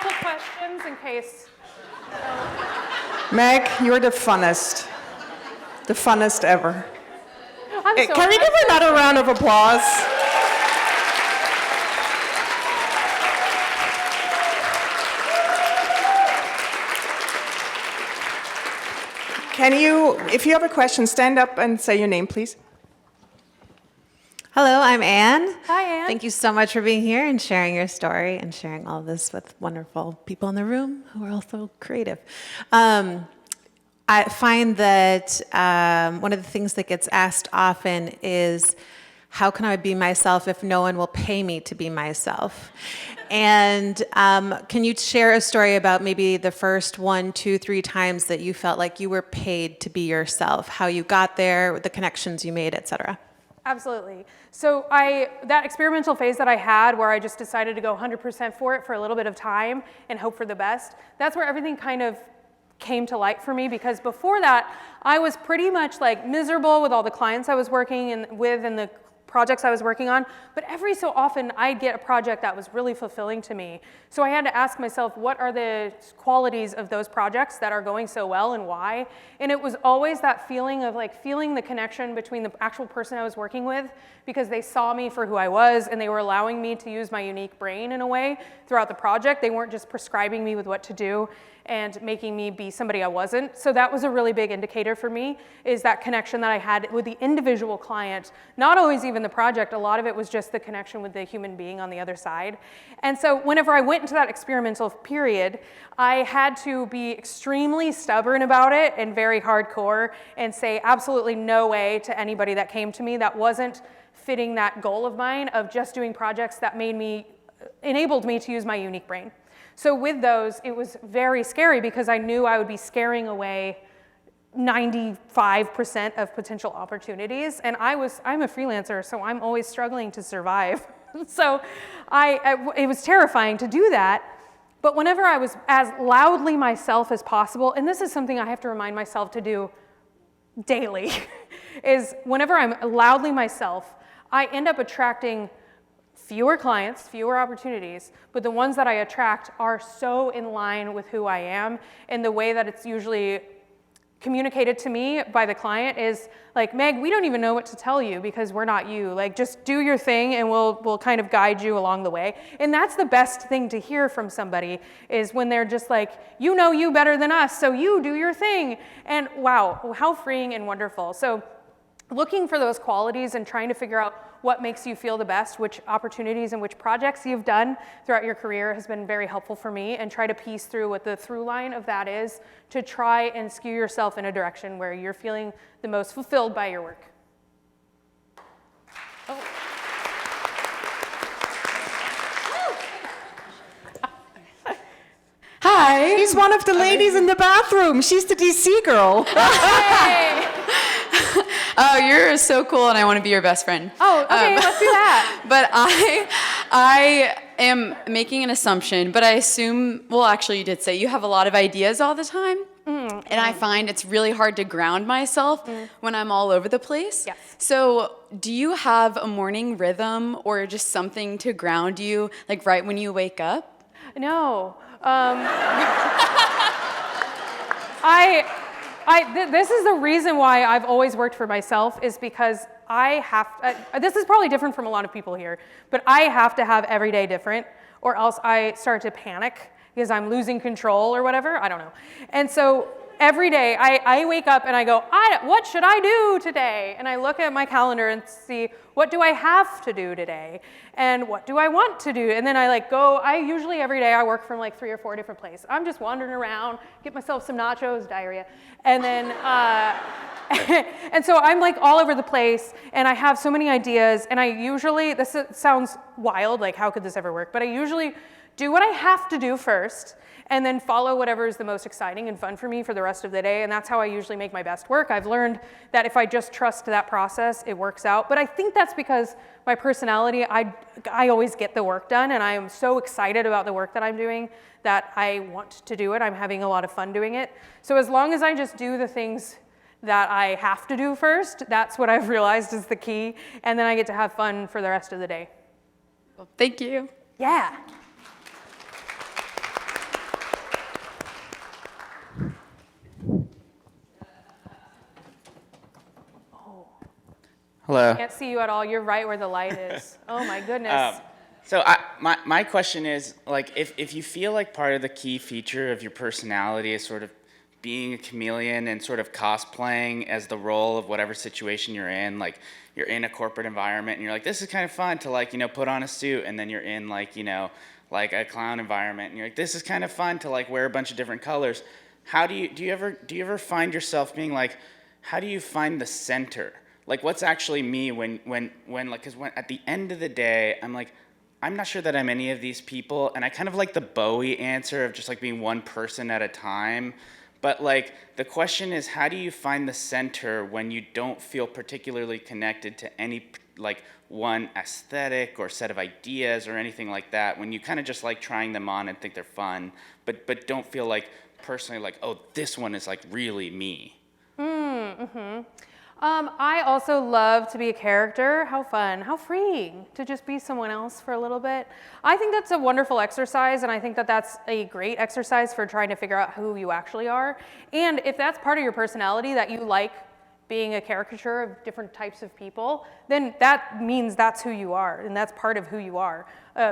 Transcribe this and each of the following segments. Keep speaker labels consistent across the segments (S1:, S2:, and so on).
S1: sample questions in case.
S2: Meg, you're the funnest. The funnest ever.
S1: Can
S2: we give her another round of applause? Can you, if you have a question, stand up and say your name, please.
S3: Hello, I'm Anne.
S1: Hi, Anne.
S3: Thank you so much for being here and sharing your story and sharing all this with wonderful people in the room who are also creative. I find that one of the things that gets asked often is, how can I be myself if no one will pay me to be myself? And can you share a story about maybe the first 1, 2, 3 times that you felt like you were paid to be yourself, how you got there, the connections you made, et cetera?
S1: Absolutely. So that experimental phase that I had where I just decided to go 100% for it for a little bit of time and hope for the best, that's where everything kind of came to light for me, because before that, I was pretty much like miserable with all the clients I was working with and the projects I was working on, but every so often I'd get a project that was really fulfilling to me. So I had to ask myself, what are the qualities of those projects that are going so well and why? And it was always that feeling of like feeling the connection between the actual person I was working with, because they saw me for who I was and they were allowing me to use my unique brain in a way throughout the project. They weren't just prescribing me with what to do and making me be somebody I wasn't. So that was a really big indicator for me, is that connection that I had with the individual client, not always even the project. A lot of it was just the connection with the human being on the other side. And so whenever I went into that experimental period, I had to be extremely stubborn about it and very hardcore and say absolutely no way to anybody that came to me that wasn't fitting that goal of mine of just doing projects that enabled me to use my unique brain. So with those, it was very scary because I knew I would be scaring away 95% of potential opportunities. And I'm a freelancer, so I'm always struggling to survive. So it was terrifying to do that. But whenever I was as loudly myself as possible, and this is something I have to remind myself to do daily, is whenever I'm loudly myself, I end up attracting fewer clients, fewer opportunities, but the ones that I attract are so in line with who I am, and the way that it's usually communicated to me by the client is like, Meg, we don't even know what to tell you because we're not you. Like, just do your thing and we'll kind of guide you along the way. And that's the best thing to hear from somebody, is when they're just like, you know you better than us, so you do your thing. And wow, how freeing and wonderful. So looking for those qualities and trying to figure out what makes you feel the best, which opportunities and which projects you've done throughout your career has been very helpful for me, and try to piece through what the through line of that is to try and skew yourself in a direction where you're feeling the most fulfilled by your work. Oh.
S2: Hi. She's one of the ladies in the bathroom. She's the DC girl.
S1: Hey.
S4: Oh, you're so cool, and I want to be your best friend.
S1: Oh, okay, let's do that.
S4: But I am making an assumption, but I assume, well, actually, you did say you have a lot of ideas all the time. And I find it's really hard to ground myself when I'm all over the place.
S1: Yes.
S4: So do you have a morning rhythm or just something to ground you, like right when you wake up?
S1: No. This is the reason why I've always worked for myself, is because this is probably different from a lot of people here, but I have to have every day different, or else I start to panic because I'm losing control or whatever. I don't know. And so every day I wake up and I go, what should I do today? And I look at my calendar and see, what do I have to do today? And what do I want to do? And then I usually every day I work from like 3 or 4 different places. I'm just wandering around, get myself some nachos, diarrhea. And then, and so I'm like all over the place, and I have so many ideas, and I usually, this sounds wild, like how could this ever work? But I usually do what I have to do first, and then follow whatever is the most exciting and fun for me for the rest of the day, and that's how I usually make my best work. I've learned that if I just trust that process, it works out. But I think that's because my personality, I always get the work done, and I am so excited about the work that I'm doing that I want to do it. I'm having a lot of fun doing it. So as long as I just do the things that I have to do first, that's what I've realized is the key, and then I get to have fun for the rest of the day.
S4: Well, thank you.
S1: Yeah.
S5: Hello.
S1: Can't see you at all. You're right where the light is. Oh my goodness.
S5: So my question is, like, if you feel like part of the key feature of your personality is sort of being a chameleon and sort of cosplaying as the role of whatever situation you're in, like you're in a corporate environment and you're like, this is kind of fun to, like, you know, put on a suit, and then you're in, like, you know, like a clown environment and you're like, this is kind of fun to, like, wear a bunch of different colors. How do you ever find yourself being like, how do you find the center? Like, what's actually me when like, because when at the end of the day, I'm like, I'm not sure that I'm any of these people, and I kind of like the Bowie answer of just like being one person at a time. But like, the question is, how do you find the center when you don't feel particularly connected to any, like, one aesthetic or set of ideas or anything like that, when you kind of just like trying them on and think they're fun, but don't feel like personally like, oh, this one is like really me?
S1: I also love to be a character. How fun, how freeing to just be someone else for a little bit. I think that's a wonderful exercise, and I think that that's a great exercise for trying to figure out who you actually are. And if that's part of your personality, that you like being a caricature of different types of people, then that means that's who you are, and that's part of who you are.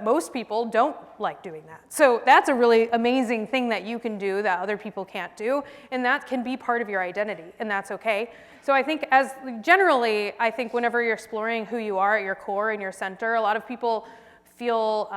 S1: Most people don't like doing that. So that's a really amazing thing that you can do that other people can't do, and that can be part of your identity, and that's okay. So I think generally, I think whenever you're exploring who you are at your core and your center, a lot of people feel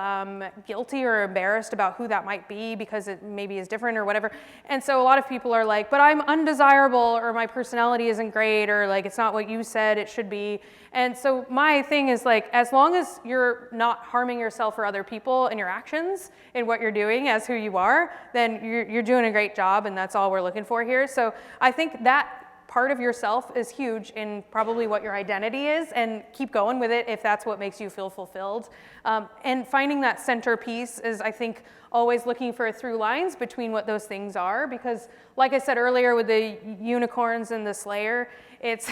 S1: guilty or embarrassed about who that might be because it maybe is different or whatever. And so a lot of people are like, but I'm undesirable, or my personality isn't great, or like it's not what you said it should be. And so my thing is like, as long as you're not harming yourself or other people in your actions in what you're doing as who you are, then you're doing a great job, and that's all we're looking for here. So I think that part of yourself is huge in probably what your identity is, and keep going with it if that's what makes you feel fulfilled. And finding that centerpiece is, I think, always looking for through lines between what those things are, because like I said earlier with the unicorns and the Slayer, it's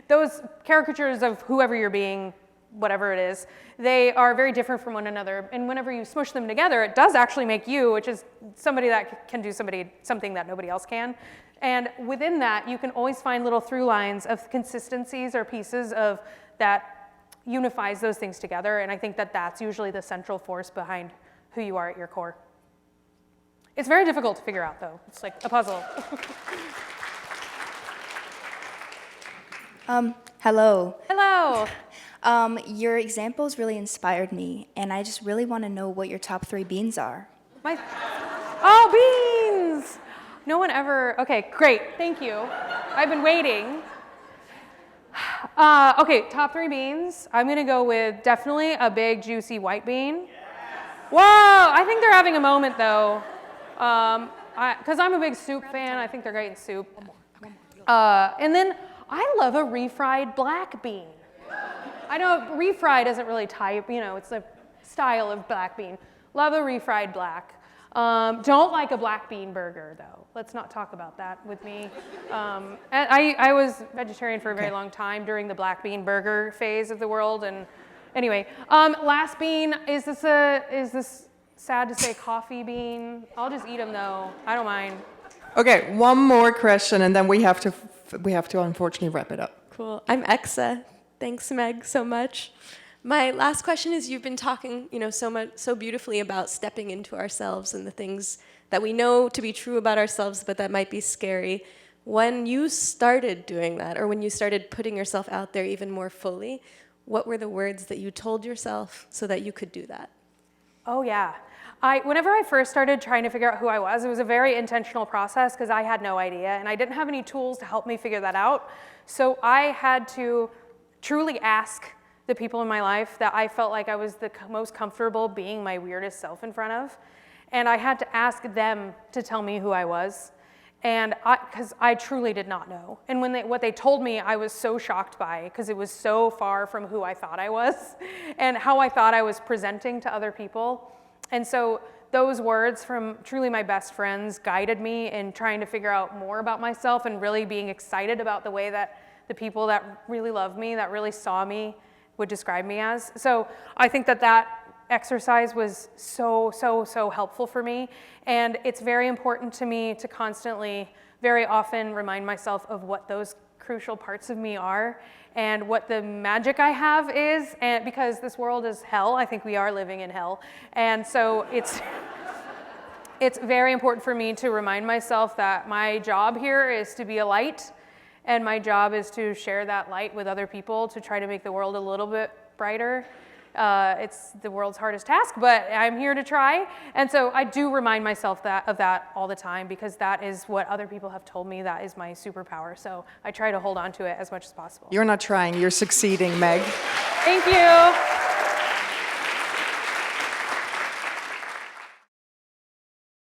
S1: those caricatures of whoever you're being, whatever it is, they are very different from one another. And whenever you smush them together, it does actually make you, which is somebody that can do something that nobody else can. And within that, you can always find little through lines of consistencies or pieces of that unifies those things together. And I think that that's usually the central force behind who you are at your core. It's very difficult to figure out, though. It's like a puzzle.
S6: Hello.
S1: Hello.
S6: Your examples really inspired me, and I just really want to know what your top 3 beans are.
S1: Oh, beans! No one ever, okay, great, thank you. I've been waiting. Okay, top 3 beans. I'm gonna go with definitely a big, juicy white bean. Whoa, I think they're having a moment though. Because I'm a big soup fan, I think they're great in soup. And then I love a refried black bean. I know refried doesn't really type, you know, it's a style of black bean. Love a refried black. Don't like a black bean burger though. Let's not talk about that with me. And I was vegetarian for a very long time during the black bean burger phase of the world. And anyway, last bean, is this sad to say coffee bean? I'll just eat them though. I don't mind.
S2: Okay, one more question, and then we have to unfortunately wrap it up.
S7: Cool. I'm Exa. Thanks, Meg, so much. My last question is, you've been talking, so beautifully about stepping into ourselves and the things that we know to be true about ourselves, but that might be scary. When you started doing that, or when you started putting yourself out there even more fully, what were the words that you told yourself so that you could do that?
S1: Oh yeah. Whenever I first started trying to figure out who I was, it was a very intentional process because I had no idea and I didn't have any tools to help me figure that out. So I had to truly ask the people in my life that I felt like I was the most comfortable being my weirdest self in front of. And I had to ask them to tell me who I was. And because I truly did not know. And what they told me, I was so shocked by, because it was so far from who I thought I was and how I thought I was presenting to other people. And so those words from truly my best friends guided me in trying to figure out more about myself and really being excited about the way that the people that really love me, that really saw me, would describe me as. So I think that exercise was so helpful for me. And it's very important to me to constantly, very often remind myself of what those crucial parts of me are and what the magic I have is. And because this world is hell, I think we are living in hell. And so it's very important for me to remind myself that my job here is to be a light, and my job is to share that light with other people to try to make the world a little bit brighter. It's the world's hardest task, but I'm here to try. And so I do remind myself of that all the time, because that is what other people have told me that is my superpower. So I try to hold on to it as much as possible.
S2: You're not trying, you're succeeding, Meg.
S1: Thank you.